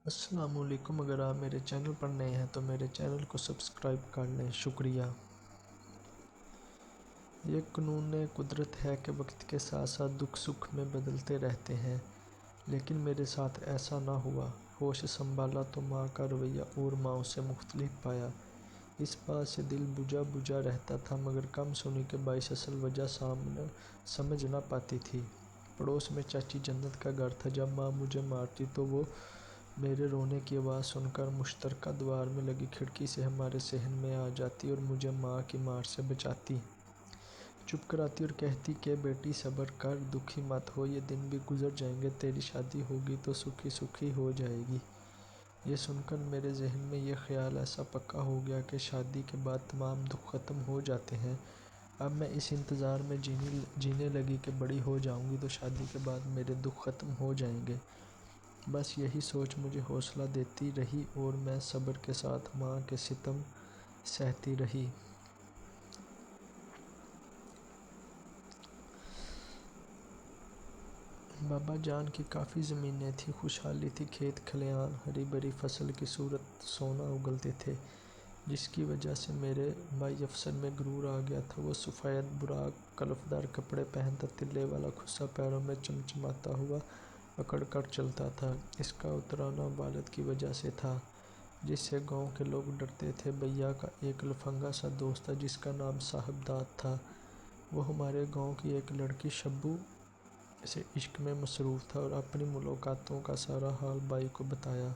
السلام علیکم۔ اگر آپ میرے چینل پر نئے ہیں تو میرے چینل کو سبسکرائب کر لیں، شکریہ۔ یہ قانون قدرت ہے کہ وقت کے ساتھ ساتھ دکھ سکھ میں بدلتے رہتے ہیں، لیکن میرے ساتھ ایسا نہ ہوا۔ ہوش سنبھالا تو ماں کا رویہ اور ماؤں سے مختلف پایا۔ اس بات سے دل بجھا بجھا رہتا تھا، مگر کم سنی کے باعث اصل وجہ سمجھ نہ پاتی تھی۔ پڑوس میں چاچی جنت کا گھر تھا۔ جب ماں مجھے مارتی تو وہ میرے رونے کی آواز سن کر مشترکہ دیوار میں لگی کھڑکی سے ہمارے صحن میں آ جاتی اور مجھے ماں کی مار سے بچاتی، چپ کراتی اور کہتی کہ بیٹی صبر کر، دکھی مت ہو، یہ دن بھی گزر جائیں گے، تیری شادی ہوگی تو سکھی سکھی ہو جائے گی۔ یہ سن کر میرے ذہن میں یہ خیال ایسا پکا ہو گیا کہ شادی کے بعد تمام دکھ ختم ہو جاتے ہیں۔ اب میں اس انتظار میں جینے لگی کہ بڑی ہو جاؤں گی تو شادی کے بعد میرے دکھ ختم ہو جائیں گے۔ بس یہی سوچ مجھے حوصلہ دیتی رہی اور میں صبر کے ساتھ ماں کے ستم سہتی رہی۔ بابا جان کی کافی زمینیں تھیں، خوشحالی تھی، کھیت کھلیان، ہری بھری فصل کی صورت سونا اگلتے تھے، جس کی وجہ سے میرے بھائی افسر میں غرور آ گیا تھا۔ وہ سفید براق، کلفدار کپڑے پہنتا، تلے والا کھسا پیروں میں چمچماتا ہوا اکڑ کر چلتا تھا۔ اس کا اترانا والد کی وجہ سے تھا، جس سے گاؤں کے لوگ ڈرتے تھے۔ بھیا کا ایک لفنگا سا دوست تھا جس کا نام صاحب داد تھا۔ وہ ہمارے گاؤں کی ایک لڑکی شبو سے عشق میں مصروف تھا اور اپنی ملاقاتوں کا سارا حال بھائی کو بتایا۔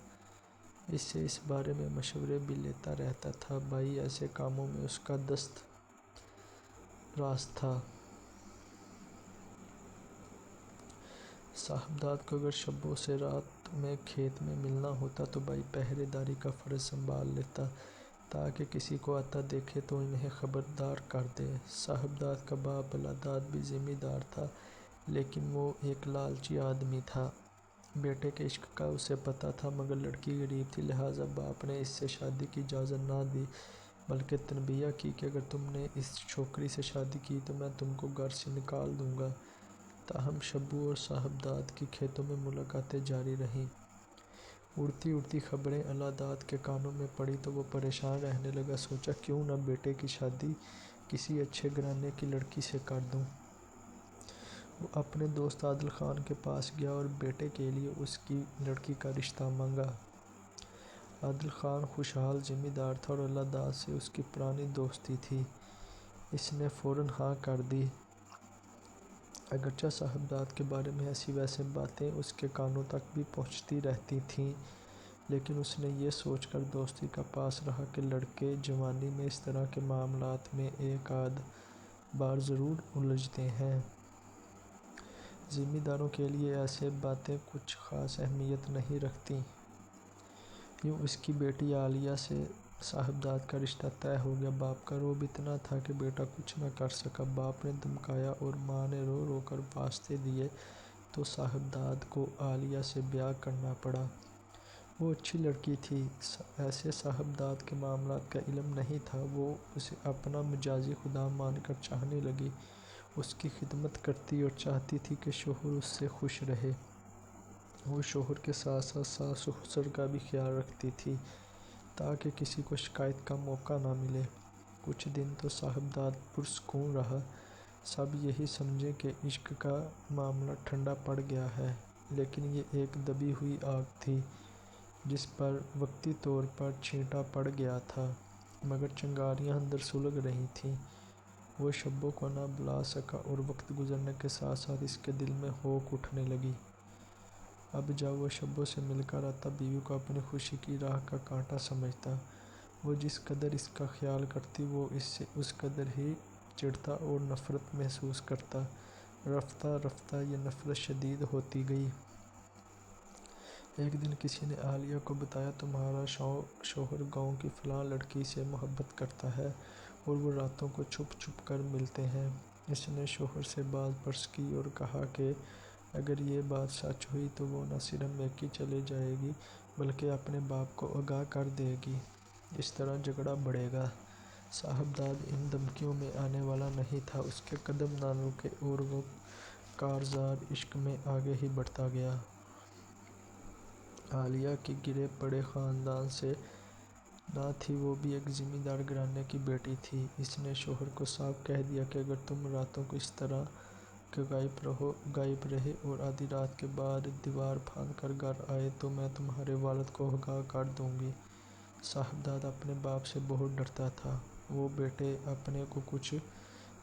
اس سے اس بارے میں مشورے بھی لیتا رہتا تھا۔ بھائی ایسے کاموں میں اس کا دست راست تھا۔ صاحب داد کو اگر شبو سے رات میں کھیت میں ملنا ہوتا تو بھائی پہرے داری کا فرض سنبھال لیتا تاکہ کسی کو آتا دیکھے تو انہیں خبردار کر دے۔ صاحب داد کا باپ بھلا داد بھی زمیں دار تھا، لیکن وہ ایک لالچی آدمی تھا۔ بیٹے کے عشق کا اسے پتہ تھا، مگر لڑکی غریب تھی، لہٰذا باپ نے اس سے شادی کی اجازت نہ دی، بلکہ تنبیہ کی کہ اگر تم نے اس چھوکری سے شادی کی تو میں تم کو گھر سے نکال دوں گا۔ تاہم شبو اور صاحب داد کی کھیتوں میں ملاقاتیں جاری رہیں۔ اڑتی اڑتی خبریں اللہ داد کے کانوں میں پڑیں تو وہ پریشان رہنے لگا۔ سوچا کیوں نہ بیٹے کی شادی کسی اچھے گھرانے کی لڑکی سے کر دوں۔ وہ اپنے دوست عادل خان کے پاس گیا اور بیٹے کے لیے اس کی لڑکی کا رشتہ مانگا۔ عادل خان خوشحال زمیں دار تھا اور اللہ داد سے اس کی پرانی دوستی تھی۔ اس نے فوراً ہاں کر دی۔ اگرچہ صاحب داد کے بارے میں ایسی ویسی باتیں اس کے کانوں تک بھی پہنچتی رہتی تھیں، لیکن اس نے یہ سوچ کر دوستی کا پاس رہا کہ لڑکے جوانی میں اس طرح کے معاملات میں ایک آدھ بار ضرور الجھتے ہیں۔ زمیں داروں کے لیے ایسی باتیں کچھ خاص اہمیت نہیں رکھتیں۔ یوں اس کی بیٹی عالیہ سے صاحب داد کا رشتہ طے ہو گیا۔ باپ کا رعب اتنا تھا کہ بیٹا کچھ نہ کر سکا۔ باپ نے دھمکایا اور ماں نے رو رو کر واسطے دیے تو صاحب داد کو عالیہ سے بیاہ کرنا پڑا۔ وہ اچھی لڑکی تھی، ایسے صاحب داد کے معاملات کا علم نہیں تھا۔ وہ اسے اپنا مجازی خدا مان کر چاہنے لگی، اس کی خدمت کرتی اور چاہتی تھی کہ شوہر اس سے خوش رہے۔ وہ شوہر کے ساتھ ساتھ ساس و سسر کا بھی خیال رکھتی تھی تاکہ کسی کو شکایت کا موقع نہ ملے۔ کچھ دن تو صاحب داد پرسکون رہا۔ سب یہی سمجھے کہ عشق کا معاملہ ٹھنڈا پڑ گیا ہے، لیکن یہ ایک دبی ہوئی آگ تھی جس پر وقتی طور پر چھینٹا پڑ گیا تھا، مگر چنگاریاں اندر سلگ رہی تھیں۔ وہ شبو کو نہ بھلا سکا اور وقت گزرنے کے ساتھ ساتھ اس کے دل میں ہوک اٹھنے لگی۔ اب جب وہ شبو سے مل کر آتا، بیوی کو اپنی خوشی کی راہ کا کانٹا سمجھتا۔ وہ جس قدر اس کا خیال کرتی، وہ اس سے اس قدر ہی چڑھتا اور نفرت محسوس کرتا۔ رفتہ رفتہ یہ نفرت شدید ہوتی گئی۔ ایک دن کسی نے عالیہ کو بتایا تمہارا شوہر گاؤں کی فلاں لڑکی سے محبت کرتا ہے اور وہ راتوں کو چھپ چھپ کر ملتے ہیں۔ اس نے شوہر سے بات پرس کی اور کہا کہ اگر یہ بات سچ ہوئی تو وہ نہ صرف میکی چلی جائے گی بلکہ اپنے باپ کو آگاہ کر دے گی۔ اس طرح جھگڑا بڑھے گا۔ صاحب داد ان دھمکیوں میں آنے والا نہیں تھا، اس کے قدم نہ رکے اور وہ کارزار عشق میں آگے ہی بڑھتا گیا۔ عالیہ کی گرے پڑے خاندان سے نہ تھی، وہ بھی ایک زمیندار گھرانے کی بیٹی تھی۔ اس نے شوہر کو صاف کہہ دیا کہ اگر تم راتوں کو اس طرح کہ غائب رہے اور آدھی رات کے بعد دیوار پھاند کر گھر آئے تو میں تمہارے والد کو آگاہ کر دوں گی۔ صاحبزاد اپنے باپ سے بہت ڈرتا تھا۔ وہ بیٹے اپنے کو کچھ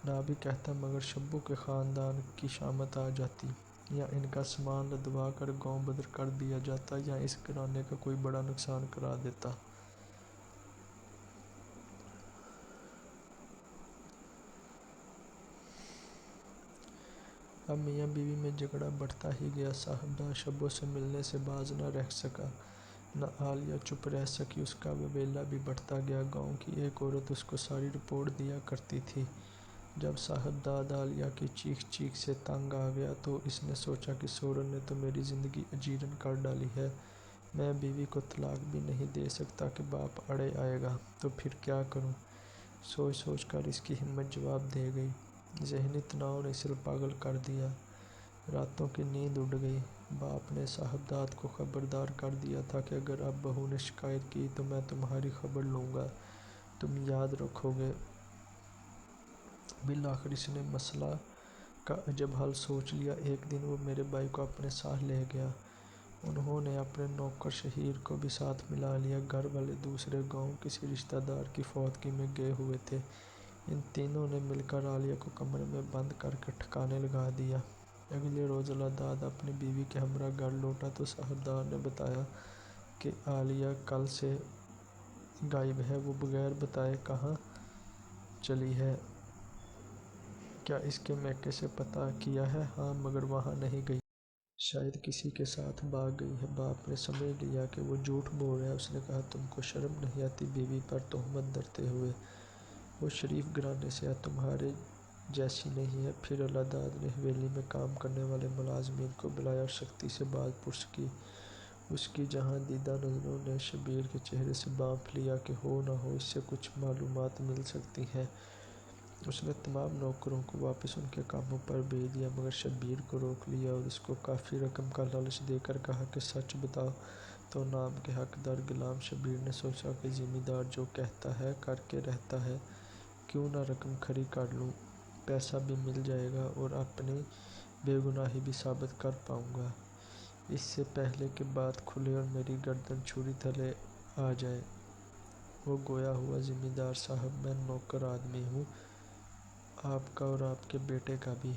نہ بھی کہتا مگر شبو کے خاندان کی شامت آ جاتی، یا ان کا سامان لدوا کر گاؤں بدر کر دیا جاتا یا اس گھرانے کا کوئی بڑا نقصان کرا دیتا۔ اب میاں بیوی میں جھگڑا بڑھتا ہی گیا۔ صاحبزاد شبو سے ملنے سے باز نہ رہ سکا، نہ عالیہ چپ رہ سکی، اس کا ویلا بھی بڑھتا گیا۔ گاؤں کی ایک عورت اس کو ساری رپورٹ دیا کرتی تھی۔ جب صاحبزاد عالیہ کی چیخ چیخ سے تنگ آ گیا تو اس نے سوچا کہ سوہرا نے تو میری زندگی اجیرن کر ڈالی ہے، میں بیوی کو طلاق بھی نہیں دے سکتا کہ باپ اڑے آئے گا، تو پھر کیا کروں؟ سوچ سوچ کر اس کی ہمت جواب دے گئی۔ ذہنی تناؤ نے اسے پاگل کر دیا، راتوں کی نیند اڑ گئی۔ باپ نے صاحبزاد کو خبردار کر دیا تھا کہ اگر اب بہو نے شکایت کی تو میں تمہاری خبر لوں گا، تم یاد رکھو گے۔ بالآخر اس نے مسئلہ کا عجب حل سوچ لیا۔ ایک دن وہ میرے بھائی کو اپنے ساتھ لے گیا۔ انہوں نے اپنے نوکر شہیر کو بھی ساتھ ملا لیا۔ گھر والے دوسرے گاؤں کسی رشتہ دار کی فوتگی میں گئے ہوئے تھے۔ ان تینوں نے مل کر عالیہ کو کمرے میں بند کر کے ٹھکانے لگا دیا۔ اگلے روز اللہ اپنی بیوی کے ہمراہ گھر لوٹا تو صاحبزاد نے بتایا کہ عالیہ کل سے غائب ہے۔ وہ بغیر بتائے کہاں چلی ہے؟ کیا اس کے میکے سے پتہ کیا ہے؟ ہاں، مگر وہاں نہیں گئی۔ شاید کسی کے ساتھ بھاگ گئی ہے۔ باپ نے سمجھ لیا کہ وہ جھوٹ بول رہا ہے۔ اس نے کہا تم کو شرم نہیں آتی بیوی پر تہمت دھرتے ہوئے؟ وہ شریف گھرانے سے ہے، تمہارے جیسی نہیں ہے۔ پھر اللہ نے حویلی میں کام کرنے والے ملازمین کو بلایا اور سختی سے بات پرس کی۔ اس کی جہاں دیدہ نظروں نے شبیر کے چہرے سے بھانپ لیا کہ ہو نہ ہو اس سے کچھ معلومات مل سکتی ہیں۔ اس نے تمام نوکروں کو واپس ان کے کاموں پر بھیج دیا مگر شبیر کو روک لیا اور اس کو کافی رقم کا لالچ دے کر کہا کہ سچ بتاؤ تو نام کے حقدار غلام۔ شبیر نے سوچا کہ زمیندار جو کہتا ہے کر کے رہتا ہے، کیوں نہ رقم کھری کر لوں، پیسہ بھی مل جائے گا اور اپنی بے گناہی بھی ثابت کر پاؤں گا، اس سے پہلے کہ بات کھلے اور میری گردن چھری تلے آ جائے۔ وہ گویا ہوا زمیندار صاحب، میں نوکر آدمی ہوں، آپ کا اور آپ کے بیٹے کا بھی۔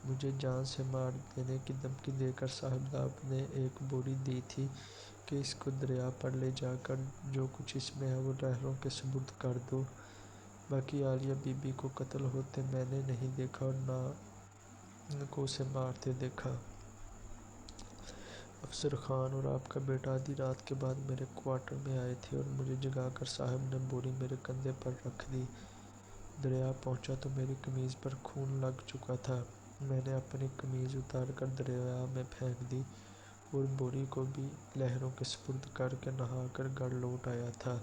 مجھے جان سے مار دینے کی دھمکی دے کر صاحبزاد نے ایک بوری دی تھی کہ اس کو دریا پر لے جا کر جو کچھ اس میں ہے وہ رہلوں کے سپرد کر دو، باقی عالیہ بی بی کو قتل ہوتے میں نے نہیں دیکھا اور نہ ان کو اسے مارتے دیکھا۔ افسر خان اور آپ کا بیٹا آدھی رات کے بعد میرے کوارٹر میں آئے تھے اور مجھے جگا کر صاحب نے بوری میرے کندھے پر رکھ دی۔ دریا پہنچا تو میری قمیض پر خون لگ چکا تھا۔ میں نے اپنی قمیض اتار کر دریا میں پھینک دی اور بوری کو بھی لہروں کے سپرد کر کے نہا کر گھر لوٹ آیا تھا۔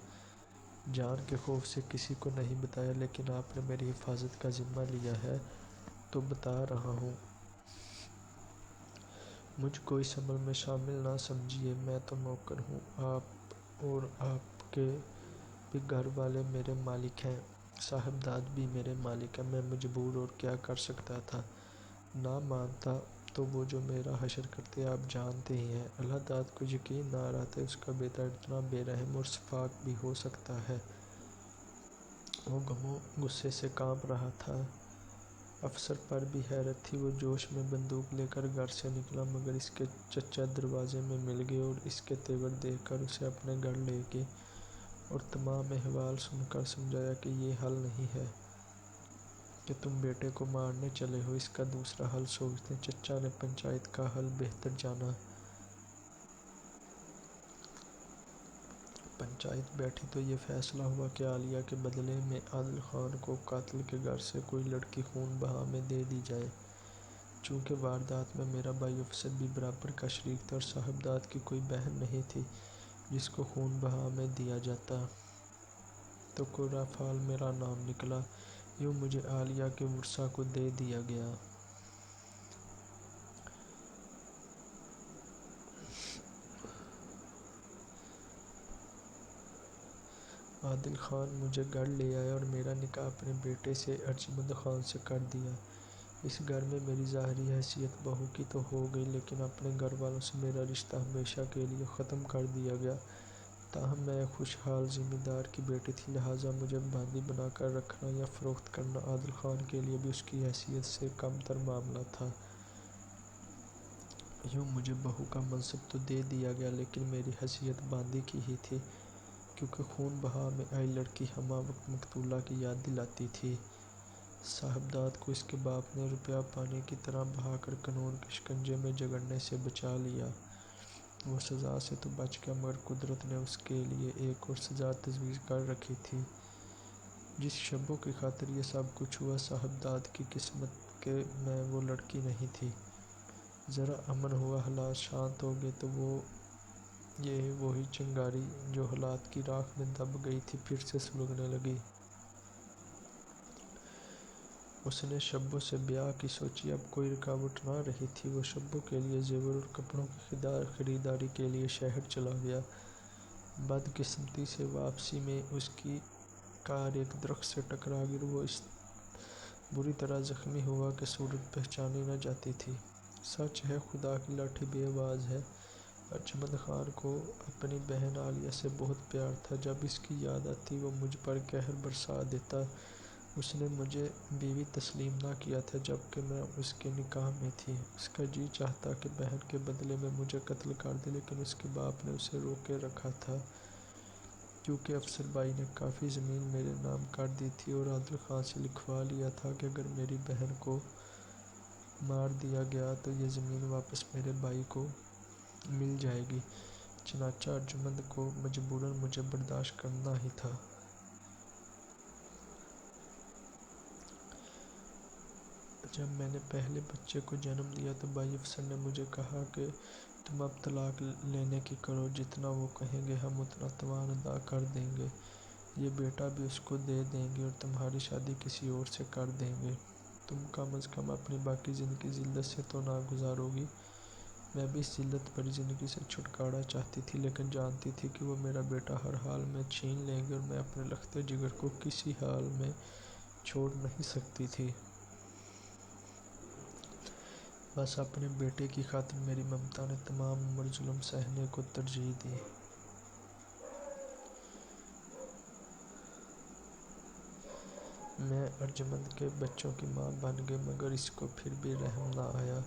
جان کے خوف سے کسی کو نہیں بتایا، لیکن آپ نے میری حفاظت کا ذمہ لیا ہے تو بتا رہا ہوں۔ مجھ کو اس عمل میں شامل نہ سمجھیے، میں تو نوکر ہوں، آپ اور آپ کے بھی گھر والے میرے مالک ہیں، صاحبزاد بھی میرے مالک ہیں، میں مجبور اور کیا کر سکتا تھا۔ نہ مانتا تو وہ جو میرا حشر کرتے آپ جانتے ہی ہیں۔ اللہ کو یقین نہ آ رہا تھا اس کا بیٹا اتنا بے رحم اور سفاک بھی ہو سکتا ہے۔ وہ غم و غصے سے کانپ رہا تھا۔ افسر پر بھی حیرت تھی۔ وہ جوش میں بندوق لے کر گھر سے نکلا مگر اس کے چچا دروازے میں مل گئے اور اس کے تیور دیکھ کر اسے اپنے گھر لے گئے اور تمام احوال سن کر سمجھایا کہ یہ حل نہیں ہے کہ تم بیٹے کو مارنے چلے ہو، اس کا دوسرا حل سوچتے ہیں۔ چچا نے پنچایت کا حل بہتر جانا۔ پنچایت بیٹھی تو یہ فیصلہ ہوا کہ عالیہ کے بدلے میں عادل خان کو قاتل کے گھر سے کوئی لڑکی خون بہا میں دے دی جائے۔ چونکہ واردات میں میرا بھائی افسر بھی برابر کا شریک تھا اور صاحبزاد کی کوئی بہن نہیں تھی جس کو خون بہا میں دیا جاتا، تو قرہ فال میرا نام نکلا۔ یوں مجھے عالیہ کے ورثاء کو دے دیا گیا۔ عادل خان مجھے گھر لے آیا اور میرا نکاح اپنے بیٹے سے ارجمند خان سے کر دیا۔ اس گھر میں میری ظاہری حیثیت بہو کی تو ہو گئی، لیکن اپنے گھر والوں سے میرا رشتہ ہمیشہ کے لیے ختم کر دیا گیا۔ تاہم میں ایک خوشحال زمیندار کی بیٹی تھی، لہٰذا مجھے باندھی بنا کر رکھنا یا فروخت کرنا عادل خان کے لیے بھی اس کی حیثیت سے کم تر معاملہ تھا۔ یوں مجھے بہو کا منصب تو دے دیا گیا، لیکن میری حیثیت باندھی کی ہی تھی، کیونکہ خون بہا میں آئی لڑکی ہمہ وقت مقتولہ کی یاد دلاتی تھی۔ صاحبزاد کو اس کے باپ نے روپیہ پانی کی طرح بہا کر قانون کے شکنجے میں جکڑنے سے بچا لیا۔ وہ سزا سے تو بچ گیا، مگر قدرت نے اس کے لیے ایک اور سزا تجویز کر رکھی تھی۔ جس شبو کی خاطر یہ سب کچھ ہوا، صاحبزاد کی قسمت میں وہ لڑکی نہیں تھی۔ ذرا امن ہوا، حالات شانت ہو گئے تو وہی چنگاری جو حالات کی راکھ میں دب گئی تھی پھر سے سلگنے لگی۔ اس نے شبو سے بیاہ کی سوچی، اب کوئی رکاوٹ نہ رہی تھی۔ وہ شبو کے لیے زیور اور کپڑوں کی خریداری کے لیے شہر چلا گیا۔ بدقسمتی سے واپسی میں اس کی کار ایک درخت سے ٹکرا گئی اور وہ اس بری طرح زخمی ہوا کہ صورت پہچانی نہ جاتی تھی۔ سچ ہے، خدا کی لاٹھی بے آواز ہے۔ ارجمند خان کو اپنی بہن عالیہ سے بہت پیار تھا۔ جب اس کی یاد آتی وہ مجھ پر قہر برسا دیتا۔ اس نے مجھے بیوی تسلیم نہ کیا تھا جبکہ میں اس کے نکاح میں تھی۔ اس کا جی چاہتا کہ بہن کے بدلے میں مجھے قتل کر دے، لیکن اس کے باپ نے اسے روکے رکھا تھا، کیونکہ افسر بھائی نے کافی زمین میرے نام کر دی تھی اور عادل خان سے لکھوا لیا تھا کہ اگر میری بہن کو مار دیا گیا تو یہ زمین واپس میرے بھائی کو مل جائے گی۔ چنانچہ ارجمند کو مجبوراً مجھے برداشت کرنا ہی تھا۔ جب میں نے پہلے بچے کو جنم دیا تو بھائی افسر نے مجھے کہا کہ تم اب طلاق لینے کی کرو، جتنا وہ کہیں گے ہم اتنا تاوان ادا کر دیں گے۔ یہ بیٹا بھی اس کو دے دیں گے اور تمہاری شادی کسی اور سے کر دیں گے۔ تم کم از کم اپنی باقی زندگی ذلت سے تو نہ گزارو گی۔ میں بھی اس ذلت بھری زندگی سے چھٹکارا چاہتی تھی، لیکن جانتی تھی کہ وہ میرا بیٹا ہر حال میں چھین لیں گے اور میں اپنے لختے جگر کو کسی حال میں چھوڑ نہیں سکتی تھی۔ بس اپنے بیٹے کی خاطر میری ممتا نے تمام عمر ظلم سہنے کو ترجیح دی۔ میں ارجمند کے بچوں کی ماں بن گئی، مگر اس کو پھر بھی رحم نہ آیا۔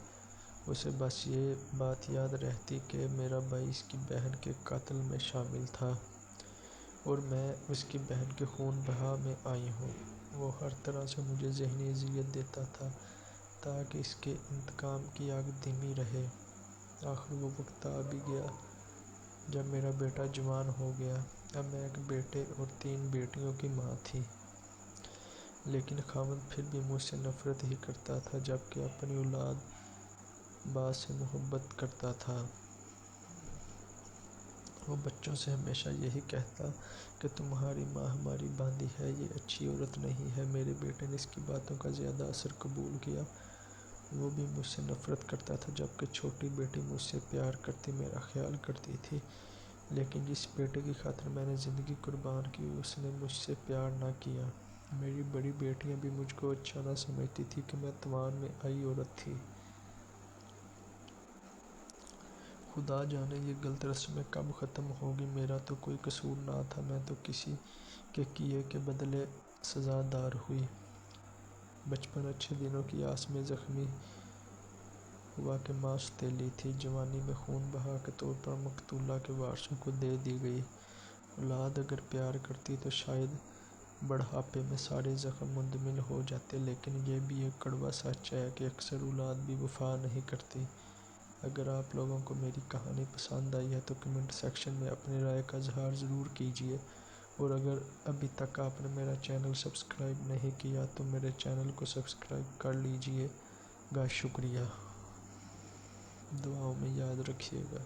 اسے بس یہ بات یاد رہتی کہ میرا بھائی اس کی بہن کے قتل میں شامل تھا اور میں اس کی بہن کے خون بہا میں آئی ہوں۔ وہ ہر طرح سے مجھے ذہنی اذیت دیتا تھا تاکہ اس کے انتقام کی آگ دھیمی رہے۔ آخر وہ وقت آ بھی گیا جب میرا بیٹا جوان ہو گیا۔ اب میں ایک بیٹے اور 3 بیٹیوں کی ماں تھی، لیکن خاوند پھر بھی مجھ سے نفرت ہی کرتا تھا جبکہ اپنی اولاد با سے محبت کرتا تھا۔ وہ بچوں سے ہمیشہ یہی کہتا کہ تمہاری ماں ہماری باندھی ہے، یہ اچھی عورت نہیں ہے۔ میرے بیٹے نے اس کی باتوں کا زیادہ اثر قبول کیا۔ وہ بھی مجھ سے نفرت کرتا تھا جبکہ چھوٹی بیٹی مجھ سے پیار کرتی، میرا خیال کرتی تھی، لیکن جس بیٹے کی خاطر میں نے زندگی قربان کی اس نے مجھ سے پیار نہ کیا۔ میری بڑی بیٹیاں بھی مجھ کو اچھا نہ سمجھتی تھیں کہ میں تاوان میں آئی عورت تھی۔ خدا جانے یہ غلط رسمیں کب ختم ہوں گی۔ میرا تو کوئی قصور نہ تھا، میں تو کسی کے کیے کے بدلے سزا دار ہوئی۔ بچپن اچھے دنوں کی آس میں زخمی ہوا کہ ماں سوتیلی تھی۔ جوانی میں خون بہا کے طور پر مقتولہ کے وارثوں کو دے دی گئی۔ اولاد اگر پیار کرتی تو شاید بڑھاپے میں سارے زخم مندمل ہو جاتے، لیکن یہ بھی ایک کڑوا سچ ہے کہ اکثر اولاد بھی وفا نہیں کرتی۔ اگر آپ لوگوں کو میری کہانی پسند آئی ہے تو کمنٹ سیکشن میں اپنی رائے کا اظہار ضرور کیجیے، اور اگر ابھی تک آپ نے میرا چینل سبسکرائب نہیں کیا تو میرے چینل کو سبسکرائب کر لیجیے گا۔ شکریہ۔ دعاؤں میں یاد رکھیے گا۔